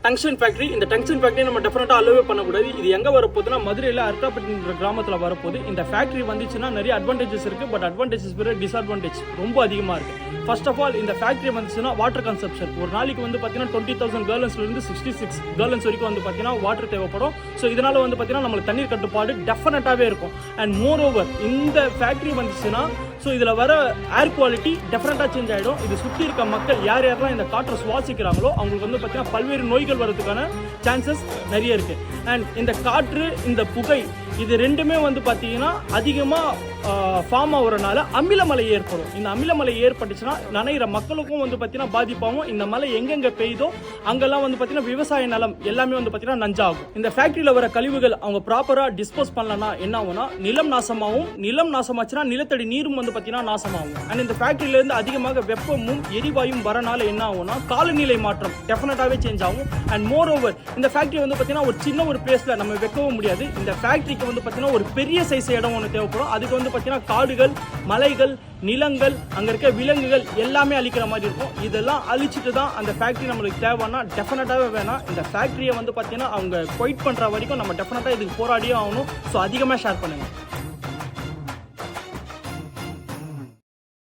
Tungsten factory. இந்த tungsten factory நம்ம டெஃபினட்டாக அலோவே பண்ணக்கூடாது. இது எங்கே வரப்போகுதுன்னா மதுரையில் அர்த்தாப்பட்டின்ற கிராமத்தில் வரப்போகுது. இந்த ஃபேக்டரி வந்துச்சுன்னா நிறைய அட்வான்டேஜஸ் இருக்குது. பட் அட்வான்டேஜஸ் வேறு டிஸ்அட்வான்டேஜ் ரொம்ப அதிகமாக இருக்குது. ஃபர்ஸ்ட் ஆஃப் ஆல் இந்த ஃபேக்டரி வந்துச்சுன்னா வாட்டர் கன்சப்ஷன் ஒரு நாளைக்கு வந்து பார்த்தீங்கன்னா 20,000 கேலன்ஸ்லேருந்து 66 கேலன்ஸ் வரைக்கும் வந்து பார்த்தீங்கன்னா வாட்டர் தேவைப்படும். ஸோ இதனால் வந்து பார்த்தீங்கன்னா நம்மளுக்கு தண்ணீர் கட்டுப்பாடு டெஃபினட்டாகவே இருக்கும். அண்ட் மோர் ஓவர் இந்த ஃபேக்டரி வந்துச்சுன்னா ஸோ இதில் வர ஏர் குவாலிட்டி டெஃபினட்டாக சேஞ்ச் ஆகிடும். இது சுற்றி இருக்க மக்கள் யாரெல்லாம் இந்த காற்றை சுவாசிக்கிறாங்களோ அவங்களுக்கு வந்து பார்த்தீங்கன்னா பல்வேறு நோய்கள் வரதுக்கான சான்சஸ் நிறைய இருக்குது. அண்ட் இந்த காற்று இந்த புகை இது ரெண்டுமே வந்து பார்த்தீங்கன்னா அதிகமாக ஃபார்ம் ஆகுறதுனால அமிலமலை ஏற்படும். இந்த அமிலமலை ஏற்பட்டுச்சுன்னா நனைகிற மக்களுக்கும் வந்து பார்த்தீங்கன்னா பாதிப்பாகும். இந்த மலை எங்கெங்கே பெய்தோ அங்கெல்லாம் வந்து பார்த்தீங்கன்னா விவசாய நிலம் எல்லாமே வந்து பார்த்தீங்கன்னா நஞ்சாகும். இந்த ஃபேக்டரியில் வர கழிவுகள் அவங்க ப்ராப்பராக டிஸ்போஸ் பண்ணலன்னா என்ன ஆகும்னா நிலம் நாசமாகும். நிலம் நாசமாச்சுன்னா நிலத்தடி நீரும் வந்து பார்த்தீங்கன்னா நாசமாகும். அண்ட் இந்த ஃபேக்டரியிலேருந்து அதிகமாக வெப்பமும் எரிவாயும் வரனால என்ன ஆகும்னா காலநிலை மாற்றம் டெஃபினட்டாகவே சேஞ்ச் ஆகும். அண்ட் மோர் ஓவர் இந்த ஃபேக்டரி வந்து பார்த்தீங்கன்னா ஒரு சின்ன ஒரு பிளேஸில் நம்ம வைக்கவும் முடியாது. இந்த ஃபேக்டரிக்கு வந்து பார்த்தீங்கன்னா ஒரு பெரிய சைஸ் இடம் ஒன்று தேவைப்படும். அதுக்கு வந்து பார்த்தீங்கன்னா காடுகள், மலைகள், நிலங்கள், அங்கே இருக்க விலங்குகள் எல்லாமே அழிக்கிற மாதிரி இருக்கும். இதெல்லாம் அழிச்சிட்டு தான் அந்த ஃபேக்டரி நம்மளுக்கு தேவைன்னா டெஃபினட்டாகவே வேணாம். இந்த ஃபேக்டரியை வந்து பார்த்தீங்கன்னா அவங்க குவைட் பண்ணுற வரைக்கும் நம்ம டெஃபினட்டாக இதுக்கு போராடியே ஆகணும். ஸோ அதிகமாக ஷேர் பண்ணுங்கள்.